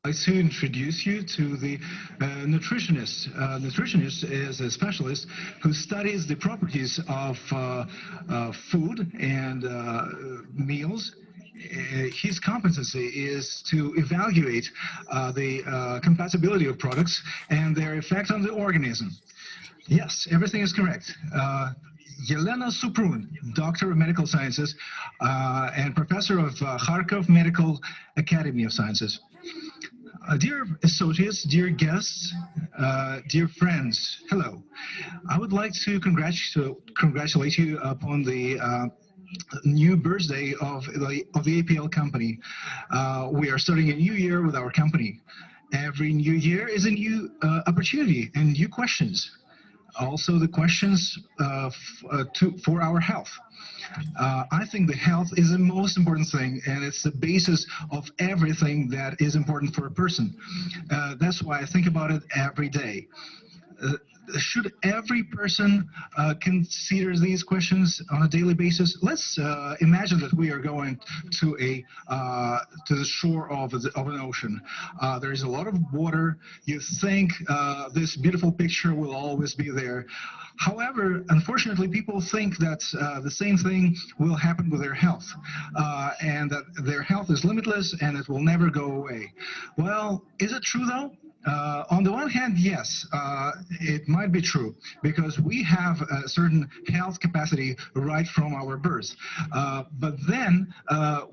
I'd like to introduce you to the nutritionist. Nutritionist is a specialist who studies the properties of food and meals. His competency is to evaluate the compatibility of products and their effect on the organism. Yes, everything is correct. Yelena Suprun, Doctor of Medical Sciences and Professor of Kharkov Medical Academy of Sciences. Dear associates, dear guests, dear friends, hello. I would like to congratulate you upon the new birthday of the APL company. We are starting a new year with our company. Every new year is a new opportunity and new questions. Also the questions for our health. I think the health is the most important thing, and it's the basis of everything that is important for a person. That's why I think about it every day. Should every person consider these questions on a daily basis? Let's imagine that we are going to the shore of an ocean. There is a lot of water. You think this beautiful picture will always be there. However, unfortunately, people think that the same thing will happen with their health, and that their health is limitless and it will never go away. Well, is it true though? On the one hand, yes, it might be true, because we have a certain health capacity right from our birth. But then,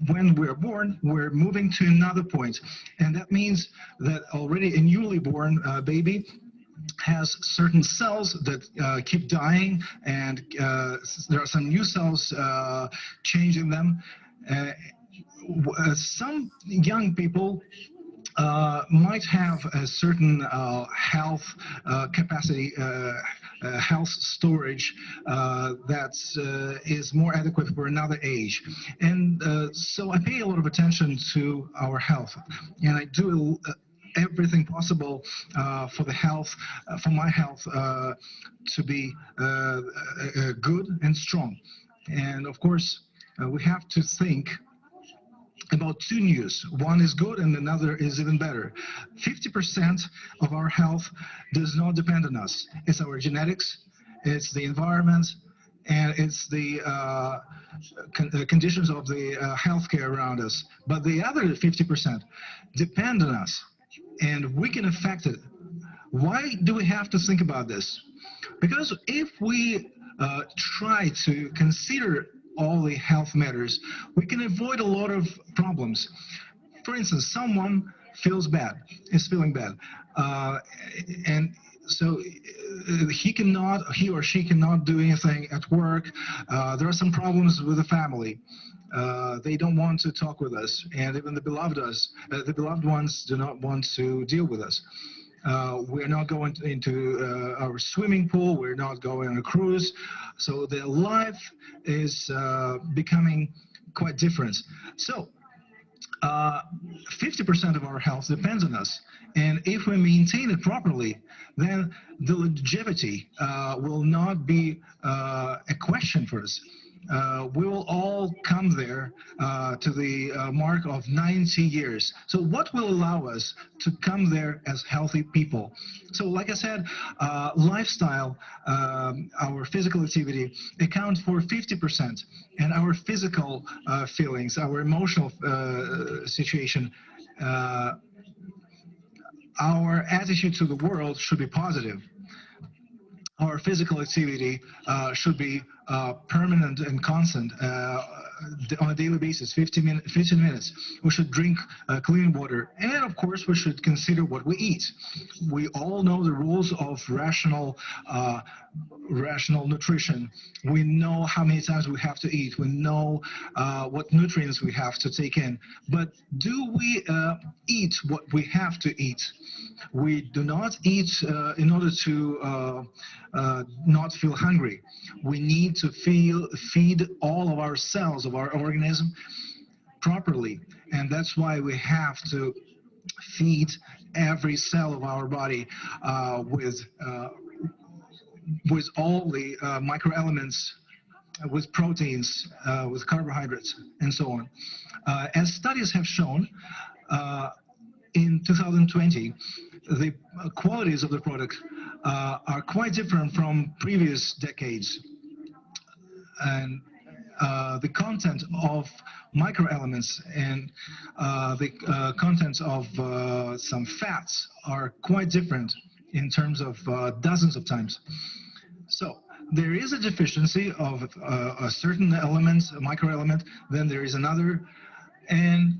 when we're born, we're moving to another point. And that means that already a newly born baby has certain cells that keep dying, and there are some new cells changing them. Some young people might have a certain health capacity, health storage that is more adequate for another age. And so I pay a lot of attention to our health, and I do everything possible for the health, for my health to be good and strong. And of course, we have to think about two news. One is good and another is even better. 50% of our health does not depend on us. It's our genetics, it's the environment, and it's the conditions of the healthcare around us. But the other 50% depend on us, and we can affect it. Why do we have to think about this? Because if we try to consider all the health matters, we can avoid a lot of problems. For instance, someone feels bad, is feeling bad, and so he or she cannot do anything at work. There are some problems with the family. They don't want to talk with us, and even the beloved ones do not want to deal with us. We're not going into our swimming pool. We're not going on a cruise. So their life is becoming quite different. So 50% of our health depends on us. And if we maintain it properly, then the longevity will not be a question for us. We will all come there to the mark of 90 years. So what will allow us to come there as healthy people? So like I said, lifestyle, our physical activity account for 50%, and our physical feelings, our emotional situation, our attitude to the world should be positive. Our physical activity should be permanent and constant on a daily basis, 15 minutes. We should drink clean water, and of course we should consider what we eat. We all know the rules of rational nutrition. We know how many times we have to eat. We know what nutrients we have to take in. But do we eat what we have to eat? We do not eat in order to not feel hungry. We need to feed all of our cells of our organism properly, and that's why we have to feed every cell of our body with all the microelements, with proteins, with carbohydrates, and so on. As studies have shown, in 2020, the qualities of the product are quite different from previous decades. And the content of microelements and the contents of some fats are quite different in terms of dozens of times. So there is a deficiency of a certain element, a microelement, then there is another, and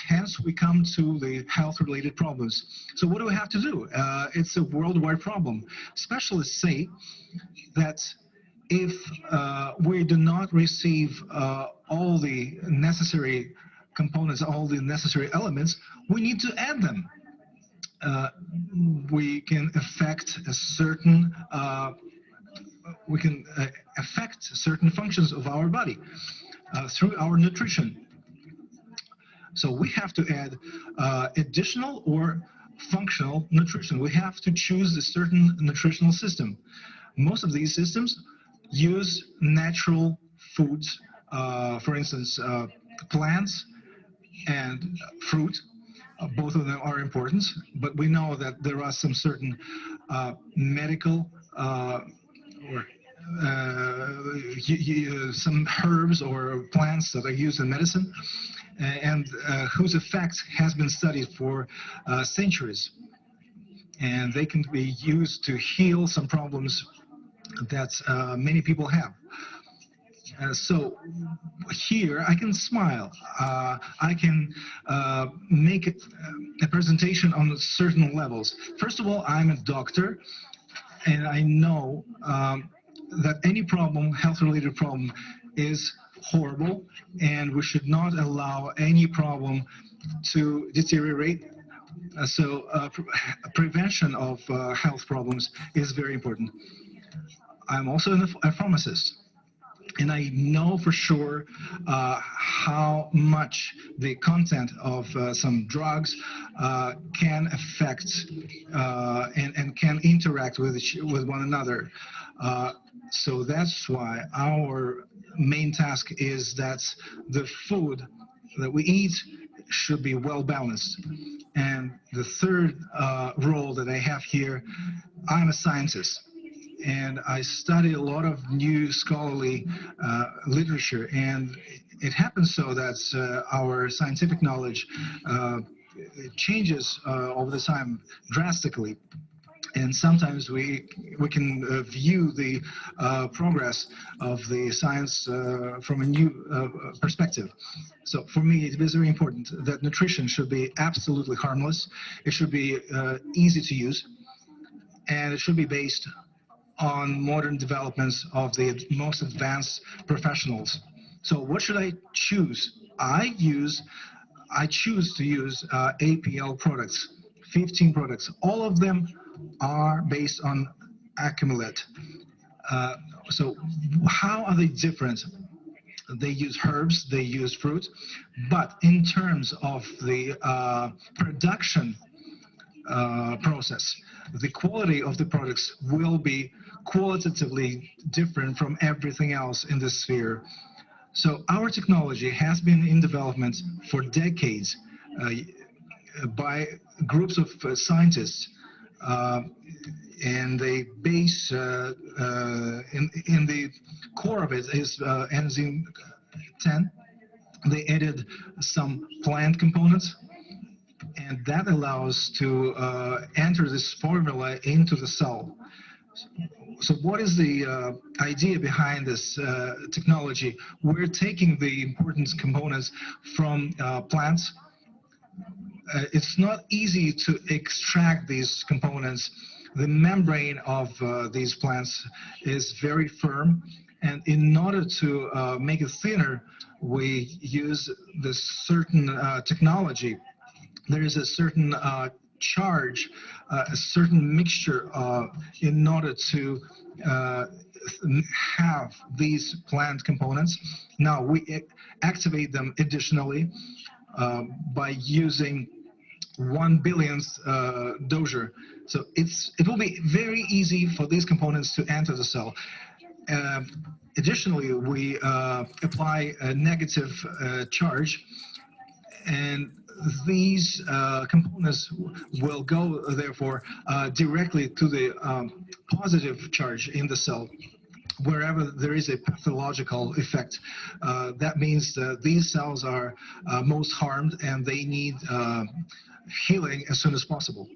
hence we come to the health-related problems. So what do we have to do? It's a worldwide problem. Specialists say that if we do not receive all the necessary components, all the necessary elements, we need to add them. We can affect a certain certain functions of our body through our nutrition. So we have to add additional or functional nutrition. We have to choose a certain nutritional system. Most of these systems use natural foods, for instance, plants and fruit. Both of them are important, but we know that there are some certain medical or some herbs or plants that are used in medicine and whose effect has been studied for centuries. And they can be used to heal some problems that many people have. So here I can smile. I can make a presentation on certain levels. First of all, I'm a doctor, and I know that any problem, health-related problem, is horrible, and we should not allow any problem to deteriorate. Prevention of health problems is very important. I'm also a pharmacist, and I know for sure how much the content of some drugs can affect and can interact with one another. So that's why our main task is that the food that we eat should be well balanced. And the third role that I have here, I'm a scientist. And I study a lot of new scholarly literature, and it happens so that our scientific knowledge changes over the time drastically. And sometimes we can view the progress of the science from a new perspective. So for me, it is very important that nutrition should be absolutely harmless. It should be easy to use, and it should be based on modern developments of the most advanced professionals. So what should I choose? I choose to use APL products, 15 products. All of them are based on accumulate. So how are they different? They use herbs, they use fruit, but in terms of the production process, the quality of the products will be qualitatively different from everything else in this sphere. So our technology has been in development for decades by groups of scientists, and they base in the core of it is enzyme 10. They added some plant components, and that allows to enter this formula into the cell. So what is the idea behind this technology? We're taking the important components from plants. It's not easy to extract these components. The membrane of these plants is very firm, and in order to make it thinner, we use this certain technology. There is a certain charge, a certain mixture in order to have these plant components. Now we activate them additionally by using 1 billionth dosage. So it will be very easy for these components to enter the cell. Additionally, we apply a negative charge, and these components will go, therefore, directly to the positive charge in the cell. Wherever there is a pathological effect, that means that these cells are most harmed and they need healing as soon as possible.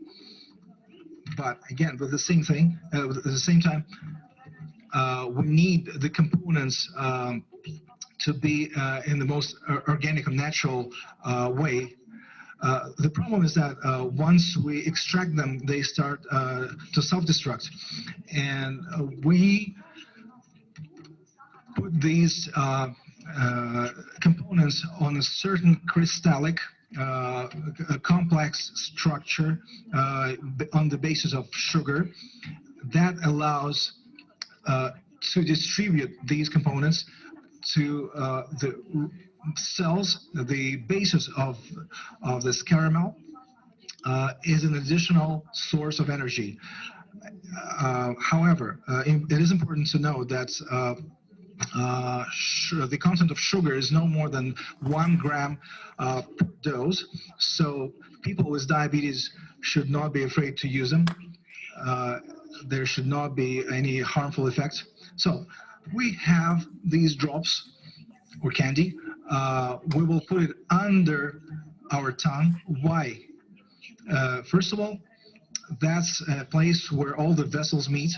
But again, with the same thing, at the same time, we need the components to be in the most organic and natural way. The problem is that once we extract them, they start to self-destruct, and we put these components on a certain crystallic complex structure on the basis of sugar that allows to distribute these components to the cells. The basis of this caramel is an additional source of energy. However, it is important to know that the content of sugar is no more than 1 gram per dose, so people with diabetes should not be afraid to use them. There should not be any harmful effects. So we have these drops or candy. We will put it under our tongue. Why? First of all, that's a place where all the vessels meet.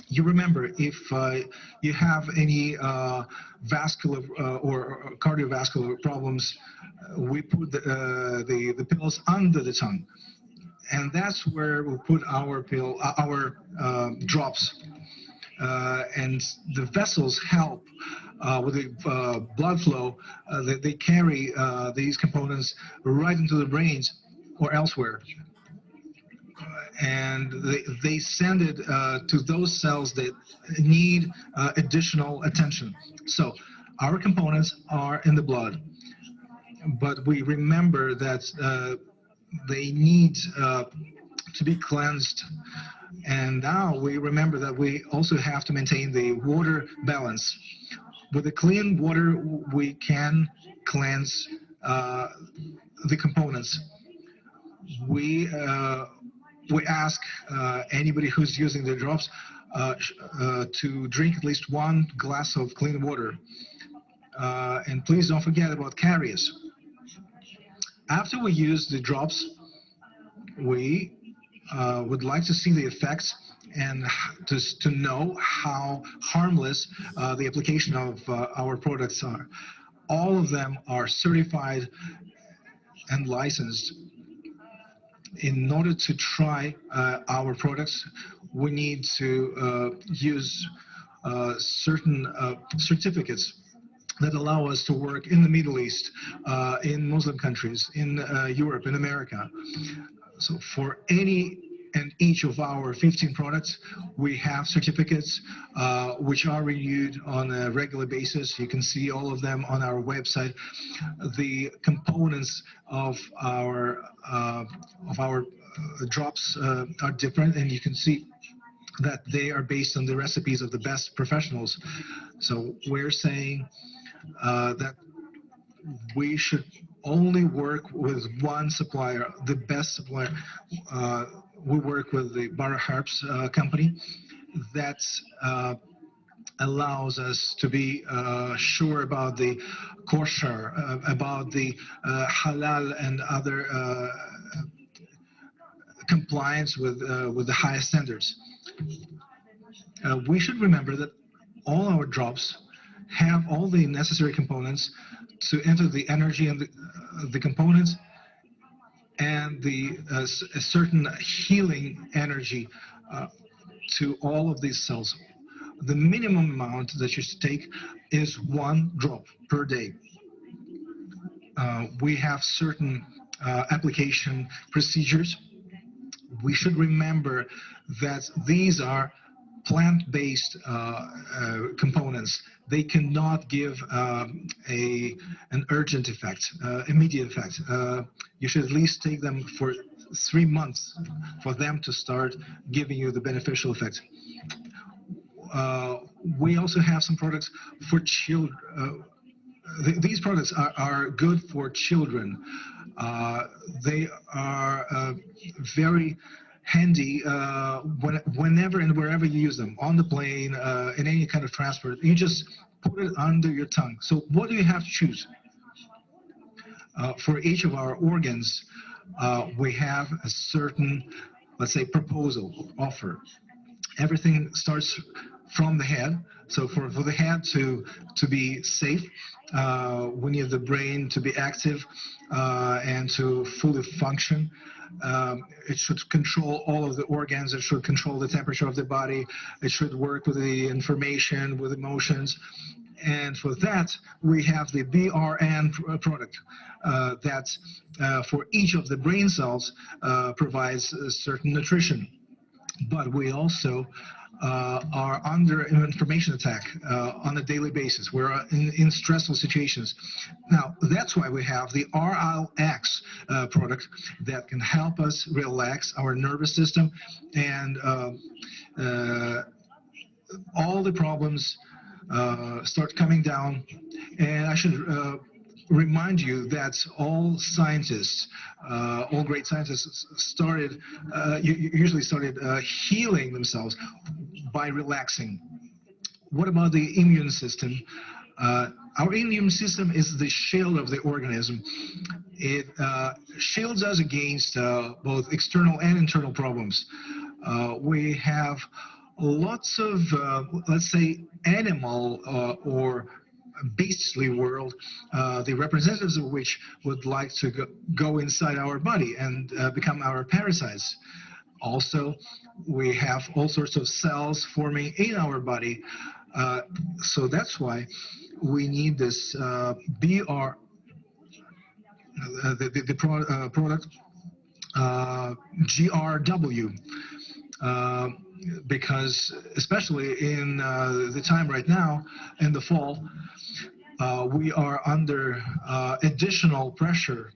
You remember, if you have any vascular or cardiovascular problems, we put the pills under the tongue, and that's where we'll put our drops. And the vessels help with the blood flow. They carry these components right into the brains or elsewhere. And they send it to those cells that need additional attention. So our components are in the blood, but we remember that they need to be cleansed. And now we remember that we also have to maintain the water balance. With the clean water, we can cleanse the components. We ask anybody who's using the drops to drink at least 1 glass of clean water. And please don't forget about caries. After we use the drops, we would like to see the effects and to know how harmless the application of our products are. All of them are certified and licensed. In order to try our products, we need to use certain certificates that allow us to work in the Middle East, in Muslim countries, in Europe, in America. So for any and each of our 15 products, we have certificates which are renewed on a regular basis. You can see all of them on our website. The components of our drops are different, and you can see that they are based on the recipes of the best professionals. So we're saying that we should only work with one supplier, the best supplier. We work with the Bara Herbs company. That allows us to be sure about the kosher, about the halal and other compliance with the highest standards. We should remember that all our drops have all the necessary components to enter the energy and the components and the a certain healing energy to all of these cells. The minimum amount that you should take is 1 drop per day. We have certain application procedures. We should remember that these are plant-based components. They cannot give an urgent effect, immediate effect. You should at least take them for 3 months for them to start giving you the beneficial effect. We also have some products for children. These products are good for children. They are very handy whenever and wherever you use them, on the plane, in any kind of transport. You just put it under your tongue. So what do you have to choose? For each of our organs, we have a certain, let's say, proposal, offer. Everything starts from the head. So for the head to be safe, we need the brain to be active and to fully function. It should control all of the organs. It should control the temperature of the body. It should work with the information, with emotions. And for that, we have the BRN product that for each of the brain cells provides a certain nutrition. But we also are under information attack on a daily basis. We're in stressful situations. Now, that's why we have the RLX product that can help us relax our nervous system, and all the problems start coming down. And I should remind you that all scientists, all great scientists usually started healing themselves by relaxing. What about the immune system? Our immune system is the shield of the organism. It shields us against both external and internal problems. We have lots of, let's say, animal or beastly world, the representatives of which would like to go inside our body and become our parasites. Also, we have all sorts of cells forming in our body. So that's why we need this BR, product GRW. Because especially in the time right now, in the fall, we are under additional pressure.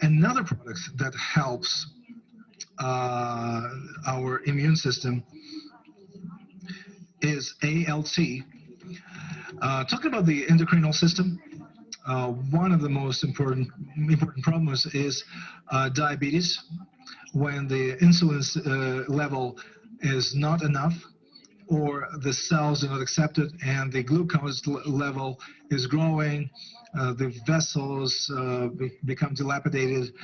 Another product that helps our immune system is ALT. Talking about the endocrinal system, one of the most important problems is diabetes. When the insulin level is not enough, or the cells do not accept it, and the glucose level is growing, the vessels become dilapidated,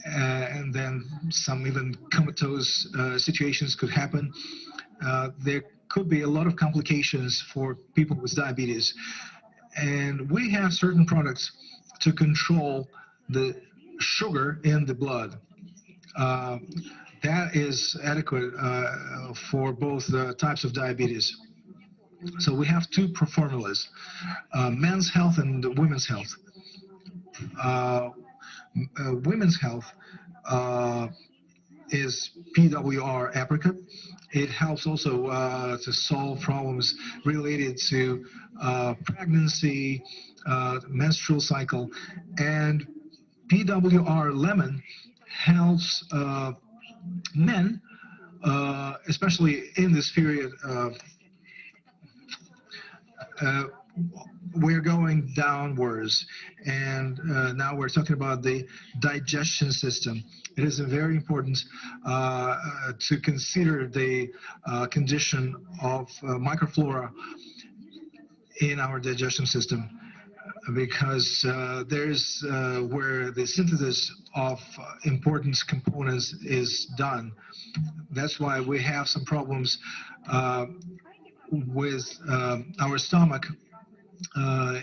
and then some even comatose situations could happen. There could be a lot of complications for people with diabetes. And we have certain products to control the sugar in the blood. That is adequate for both types of diabetes. So we have two formulas, men's health and women's health. Women's health is PWR apricot. It helps also to solve problems related to pregnancy, menstrual cycle, and PWR lemon helps men, especially in this period. We're going downwards, and now we're talking about the digestion system. It is very important to consider the condition of microflora in our digestion system, because there's where the synthesis of important components is done. That's why we have some problems with our stomach.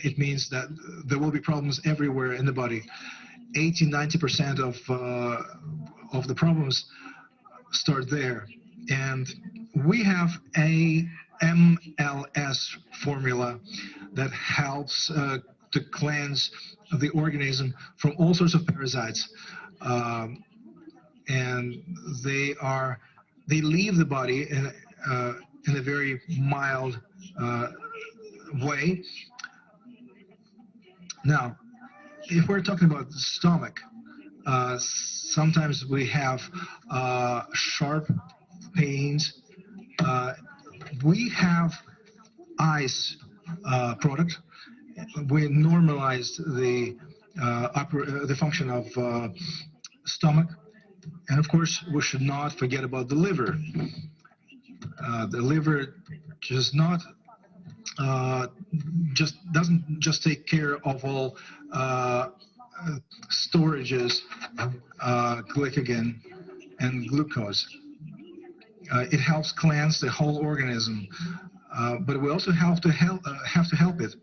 It means that there will be problems everywhere in the body. 80–90% of the problems start there. And we have a MLS formula that helps to cleanse the organism from all sorts of parasites. And they leave the body in a very mild way. Now, if we're talking about the stomach, sometimes we have sharp pains. We have ice product. We normalized the the function of stomach, and of course we should not forget about the liver. The liver does not just doesn't just take care of all storages, glycogen and glucose. It helps cleanse the whole organism, but we also have to help it.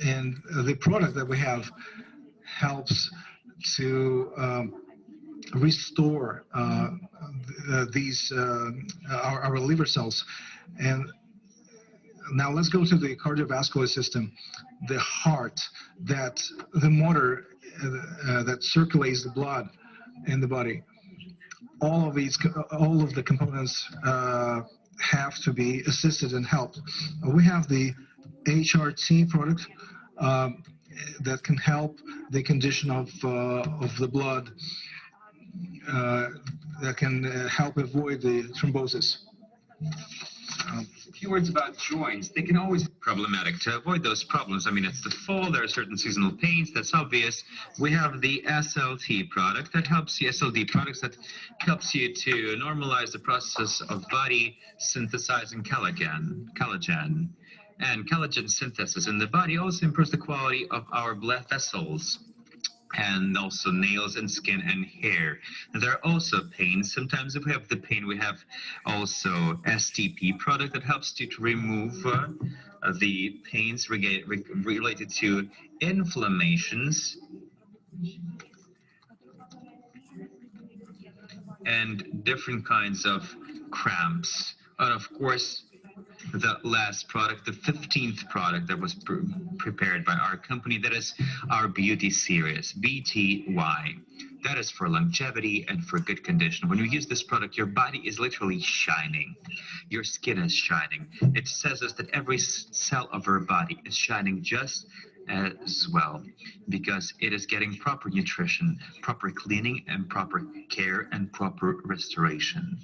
And the product that we have helps to restore these our liver cells. And now let's go to the cardiovascular system, the heart, that the motor that circulates the blood in the body. All of the components have to be assisted and helped. We have the HRT product that can help the condition of the blood, that can help avoid the thrombosis. A few words about joints. They can always be problematic. To avoid those problems, I mean, it's the fall, there are certain seasonal pains, that's obvious. We have the SLT product that helps you, SLD products that helps you to normalize the process of body synthesizing collagen. And collagen synthesis in the body also improves the quality of our blood vessels, and also nails and skin and hair. And there are also pains. Sometimes if we have the pain, we have also STP product that helps you to remove the pains related to inflammations and different kinds of cramps. And of course, the last product, the 15th product that was prepared by our company, that is our beauty series, BTY. That is for longevity and for good condition. When you use this product, your body is literally shining. Your skin is shining. It says us that every cell of our body is shining just as well, because it is getting proper nutrition, proper cleaning, and proper care, and proper restoration.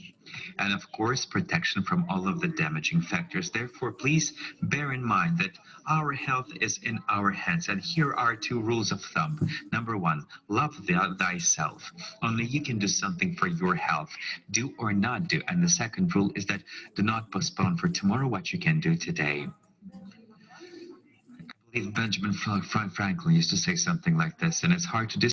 And of course, protection from all of the damaging factors. Therefore, please bear in mind that our health is in our hands. And here are 2 rules of thumb. Number 1, love thyself. Only you can do something for your health. Do or not do. And the second rule is that do not postpone for tomorrow what you can do today. I believe Benjamin Franklin used to say something like this, and it's hard to